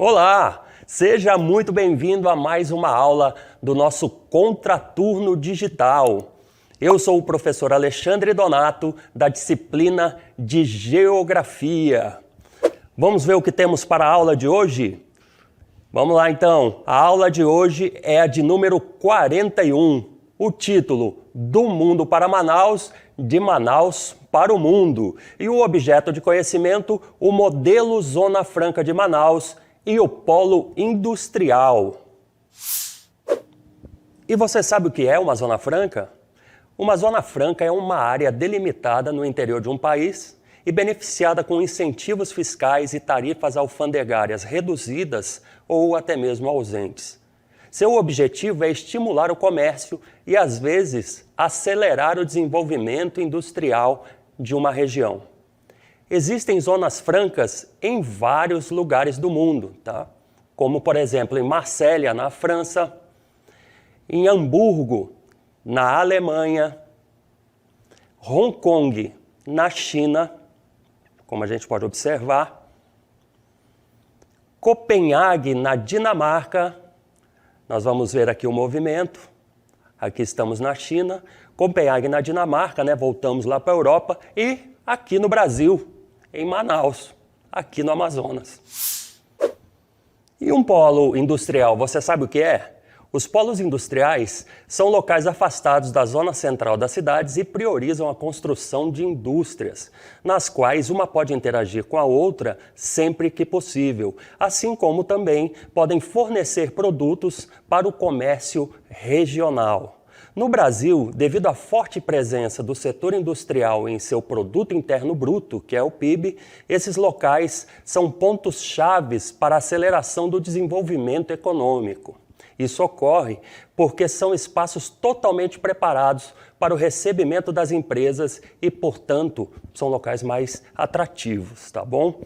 Olá! Seja muito bem-vindo a mais uma aula do nosso Contraturno Digital. Eu sou o professor Alexandre Donato, da disciplina de Geografia. Vamos ver o que temos para a aula de hoje? Vamos lá então, a aula de hoje é a de número 41. O título, Do Mundo para Manaus, de Manaus para o Mundo. E o objeto de conhecimento, o modelo Zona Franca de Manaus e o polo industrial. E você sabe o que é uma zona franca? Uma zona franca é uma área delimitada no interior de um país e beneficiada com incentivos fiscais e tarifas alfandegárias reduzidas ou até mesmo ausentes. Seu objetivo é estimular o comércio e, às vezes, acelerar o desenvolvimento industrial de uma região. Existem zonas francas em vários lugares do mundo, tá? Como, por exemplo, em Marsella, na França, em Hamburgo, na Alemanha, Hong Kong, na China, como a gente pode observar, Copenhague, na Dinamarca. Nós vamos ver aqui o movimento. Aqui estamos na China, Copenhague, na Dinamarca, né? Voltamos lá para a Europa e aqui no Brasil, em Manaus, aqui no Amazonas. E um polo industrial, você sabe o que é? Os polos industriais são locais afastados da zona central das cidades e priorizam a construção de indústrias, nas quais uma pode interagir com a outra sempre que possível, assim como também podem fornecer produtos para o comércio regional. No Brasil, devido à forte presença do setor industrial em seu produto interno bruto, que é o PIB, esses locais são pontos chaves para a aceleração do desenvolvimento econômico. Isso ocorre porque são espaços totalmente preparados para o recebimento das empresas e, portanto, são locais mais atrativos, tá bom?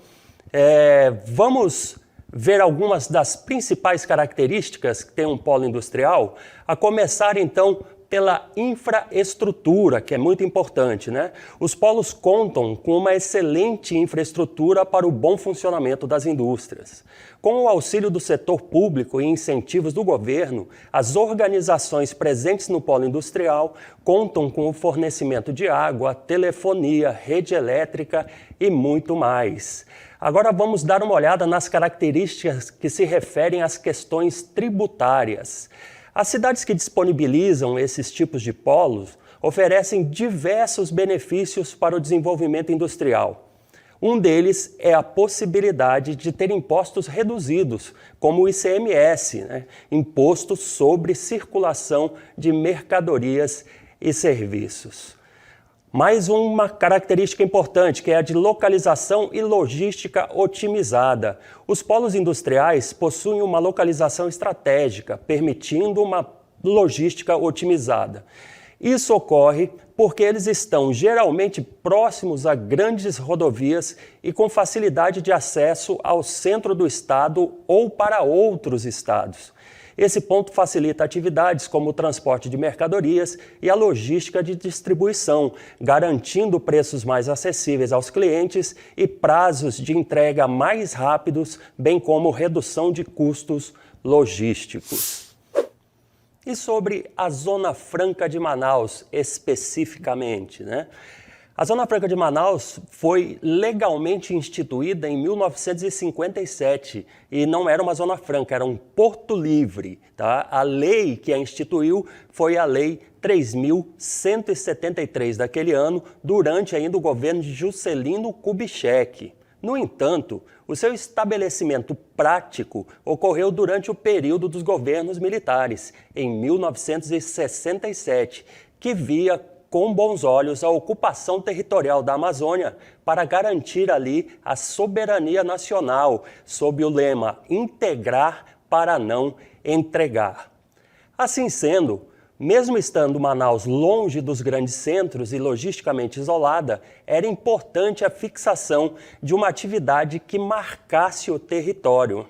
Vamos ver algumas das principais características que tem um polo industrial, a começar então pela infraestrutura, que é muito importante, né? Os polos contam com uma excelente infraestrutura para o bom funcionamento das indústrias. Com o auxílio do setor público e incentivos do governo, as organizações presentes no polo industrial contam com o fornecimento de água, telefonia, rede elétrica e muito mais. Agora vamos dar uma olhada nas características que se referem às questões tributárias. As cidades que disponibilizam esses tipos de polos oferecem diversos benefícios para o desenvolvimento industrial. Um deles é a possibilidade de ter impostos reduzidos, como o ICMS, né? Imposto sobre circulação de mercadorias e serviços. Mais uma característica importante, que é a de localização e logística otimizada. Os polos industriais possuem uma localização estratégica, permitindo uma logística otimizada. Isso ocorre porque eles estão geralmente próximos a grandes rodovias e com facilidade de acesso ao centro do estado ou para outros estados. Esse ponto facilita atividades como o transporte de mercadorias e a logística de distribuição, garantindo preços mais acessíveis aos clientes e prazos de entrega mais rápidos, bem como redução de custos logísticos. E sobre a Zona Franca de Manaus, especificamente, né? A Zona Franca de Manaus foi legalmente instituída em 1957 e não era uma zona franca, era um porto livre, tá? A lei que a instituiu foi a Lei 3.173 daquele ano, durante ainda o governo de Juscelino Kubitschek. No entanto, o seu estabelecimento prático ocorreu durante o período dos governos militares, em 1967, que via com bons olhos a ocupação territorial da Amazônia para garantir ali a soberania nacional, sob o lema integrar para não entregar. Assim sendo, mesmo estando Manaus longe dos grandes centros e logisticamente isolada, era importante a fixação de uma atividade que marcasse o território.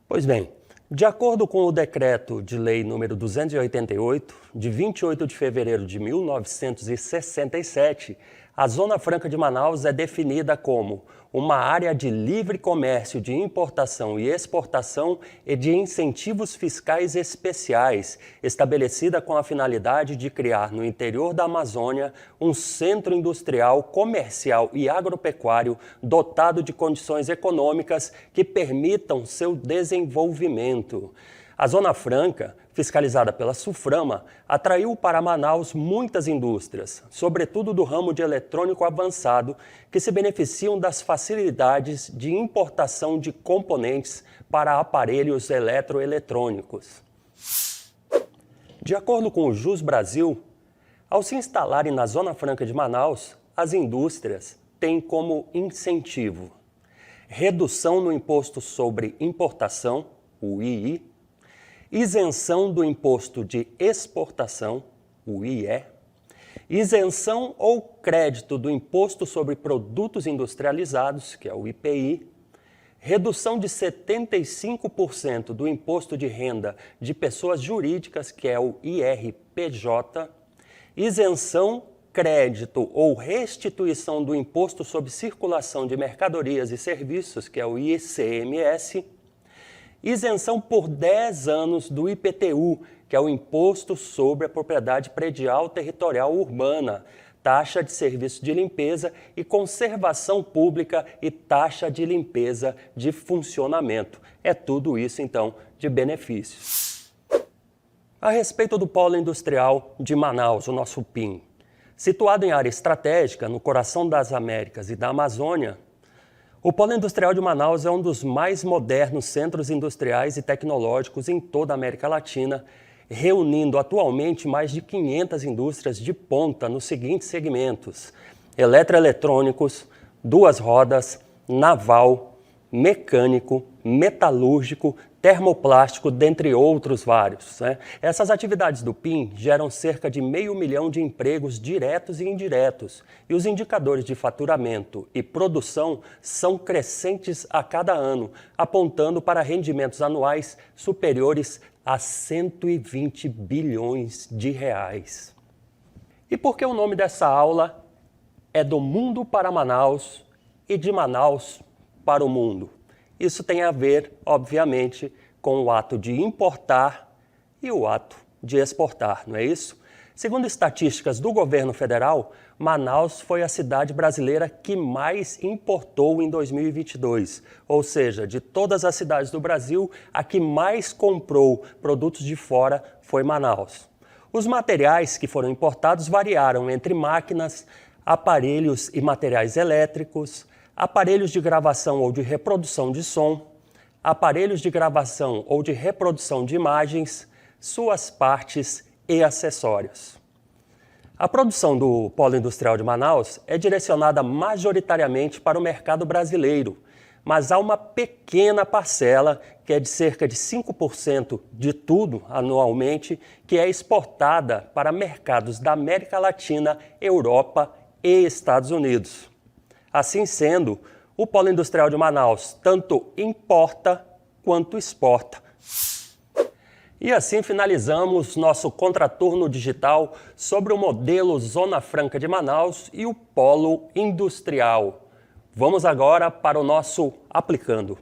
Pois bem, de acordo com o Decreto de Lei nº 288, de 28 de fevereiro de 1967, A Zona Franca de Manaus é definida como uma área de livre comércio de importação e exportação e de incentivos fiscais especiais, estabelecida com a finalidade de criar no interior da Amazônia um centro industrial, comercial e agropecuário dotado de condições econômicas que permitam seu desenvolvimento. A Zona Franca, fiscalizada pela SUFRAMA, atraiu para Manaus muitas indústrias, sobretudo do ramo de eletrônico avançado, que se beneficiam das facilidades de importação de componentes para aparelhos eletroeletrônicos. De acordo com o JUS Brasil, ao se instalarem na Zona Franca de Manaus, as indústrias têm como incentivo redução no Imposto sobre Importação, o II, isenção do Imposto de Exportação, o IE, isenção ou crédito do Imposto sobre Produtos Industrializados, que é o IPI, redução de 75% do Imposto de Renda de Pessoas Jurídicas, que é o IRPJ, isenção, crédito ou restituição do Imposto sobre Circulação de Mercadorias e Serviços, que é o ICMS, isenção por 10 anos do IPTU, que é o Imposto sobre a Propriedade Predial Territorial Urbana, taxa de serviço de limpeza e conservação pública e taxa de limpeza de funcionamento. É tudo isso, então, de benefícios. A respeito do Polo Industrial de Manaus, o nosso PIM, situado em área estratégica, no coração das Américas e da Amazônia, o Polo Industrial de Manaus é um dos mais modernos centros industriais e tecnológicos em toda a América Latina, reunindo atualmente mais de 500 indústrias de ponta nos seguintes segmentos: eletroeletrônicos, duas rodas, naval, mecânico, metalúrgico, termoplástico, dentre outros vários. Essas atividades do PIM geram cerca de 500 mil de empregos diretos e indiretos, e os indicadores de faturamento e produção são crescentes a cada ano, apontando para rendimentos anuais superiores a 120 bilhões de reais. E por que o nome dessa aula é do mundo para Manaus e de Manaus para o mundo? Isso tem a ver, obviamente, com o ato de importar e o ato de exportar, não é isso? Segundo estatísticas do governo federal, Manaus foi a cidade brasileira que mais importou em 2022, ou seja, de todas as cidades do Brasil, a que mais comprou produtos de fora foi Manaus. Os materiais que foram importados variaram entre máquinas, aparelhos e materiais elétricos, aparelhos de gravação ou de reprodução de som, aparelhos de gravação ou de reprodução de imagens, suas partes e acessórios. A produção do Polo Industrial de Manaus é direcionada majoritariamente para o mercado brasileiro, mas há uma pequena parcela, que é de cerca de 5% de tudo anualmente, que é exportada para mercados da América Latina, Europa e Estados Unidos. Assim sendo, o Polo Industrial de Manaus tanto importa quanto exporta. E assim finalizamos nosso contraturno digital sobre o modelo Zona Franca de Manaus e o Polo Industrial. Vamos agora para o nosso Aplicando.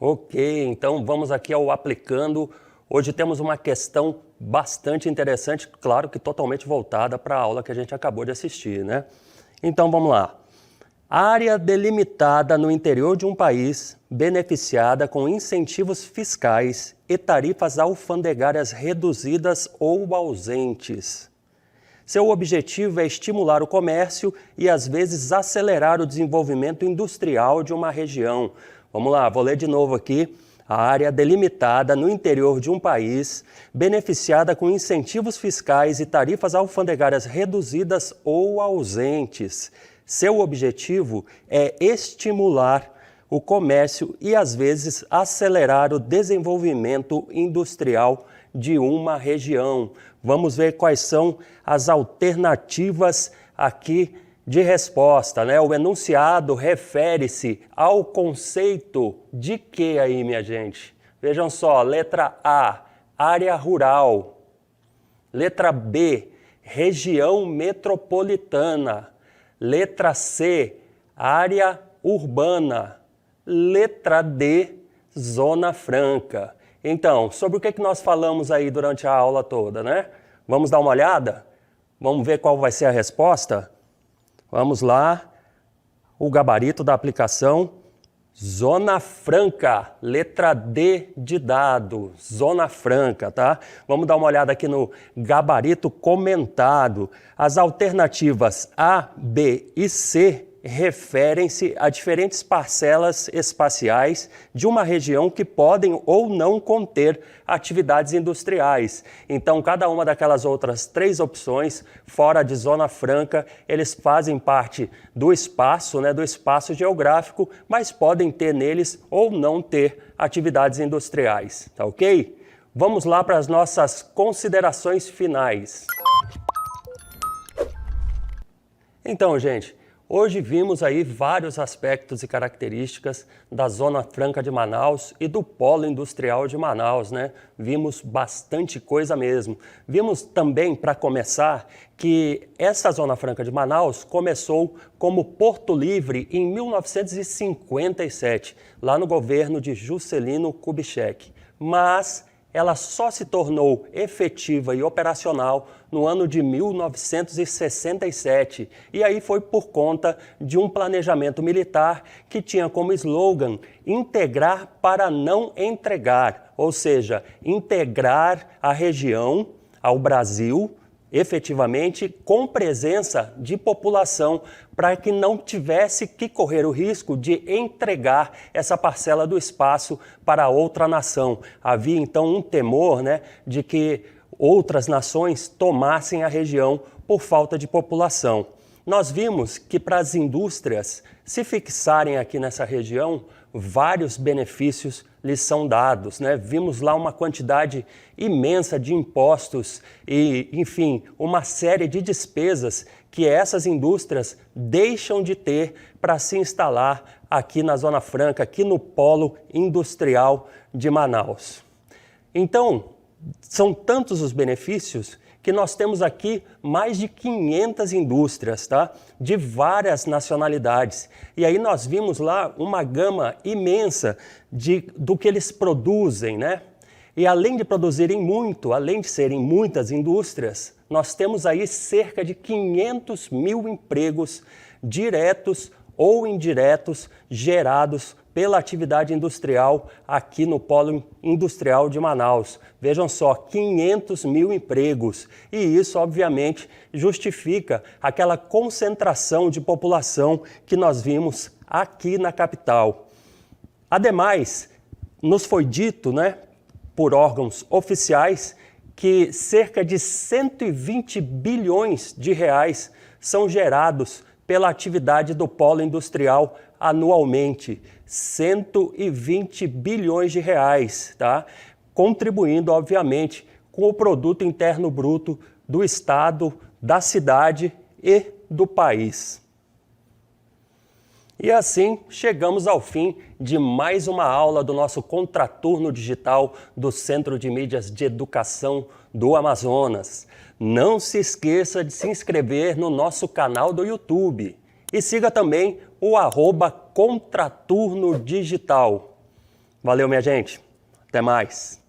Ok, então vamos aqui ao Aplicando. Hoje temos uma questão bastante interessante, claro que totalmente voltada para a aula que a gente acabou de assistir, né? Então vamos lá. Área delimitada no interior de um país, beneficiada com incentivos fiscais e tarifas alfandegárias reduzidas ou ausentes. Seu objetivo é estimular o comércio e, às vezes, acelerar o desenvolvimento industrial de uma região. Vamos lá, vou ler de novo aqui. A área delimitada no interior de um país, beneficiada com incentivos fiscais e tarifas alfandegárias reduzidas ou ausentes. Seu objetivo é estimular o comércio e, às vezes, acelerar o desenvolvimento industrial de uma região. Vamos ver quais são as alternativas aqui de resposta, né? O enunciado refere-se ao conceito de quê aí, minha gente? Vejam só, letra A, área rural. Letra B, região metropolitana. Letra C, área urbana. Letra D, zona franca. Então, sobre o que nós falamos aí durante a aula toda, né? Vamos dar uma olhada? Vamos ver qual vai ser a resposta? Vamos lá. O gabarito da aplicação, zona franca, letra D de dado, zona franca, tá? Vamos dar uma olhada aqui no gabarito comentado. As alternativas A, B e C referem-se a diferentes parcelas espaciais de uma região que podem ou não conter atividades industriais. Então, cada uma daquelas outras 3 opções, fora de zona franca, eles fazem parte do espaço, né, do espaço geográfico, mas podem ter neles ou não ter atividades industriais, tá ok? Vamos lá para as nossas considerações finais. Então, gente, hoje vimos aí vários aspectos e características da Zona Franca de Manaus e do Polo Industrial de Manaus, né? Vimos bastante coisa mesmo. Vimos também, para começar, que essa Zona Franca de Manaus começou como Porto Livre em 1957, lá no governo de Juscelino Kubitschek. Mas ela só se tornou efetiva e operacional no ano de 1967, e aí foi por conta de um planejamento militar que tinha como slogan integrar para não entregar, ou seja, integrar a região ao Brasil, efetivamente com presença de população, para que não tivesse que correr o risco de entregar essa parcela do espaço para outra nação. Havia então um temor, né, de que outras nações tomassem a região por falta de população. Nós vimos que para as indústrias se fixarem aqui nessa região, vários benefícios lhes são dados, né? Vimos lá uma quantidade imensa de impostos e, enfim, uma série de despesas que essas indústrias deixam de ter para se instalar aqui na Zona Franca, aqui no Polo Industrial de Manaus. Então, são tantos os benefícios que nós temos aqui mais de 500 indústrias, tá? De várias nacionalidades. E aí nós vimos lá uma gama imensa do que eles produzem, né? E além de produzirem muito, além de serem muitas indústrias, nós temos aí cerca de 500 mil empregos diretos ou indiretos gerados pela atividade industrial aqui no Polo Industrial de Manaus. Vejam só, 500 mil empregos. E isso, obviamente, justifica aquela concentração de população que nós vimos aqui na capital. Ademais, nos foi dito, né, por órgãos oficiais, que cerca de 120 bilhões de reais são gerados pela atividade do polo industrial anualmente. 120 bilhões de reais, tá? Contribuindo, obviamente, com o produto interno bruto do estado, da cidade e do país. E assim chegamos ao fim de mais uma aula do nosso Contraturno Digital do Centro de Mídias de Educação do Amazonas. Não se esqueça de se inscrever no nosso canal do YouTube e siga também o @Contraturno Digital. Valeu, minha gente. Até mais.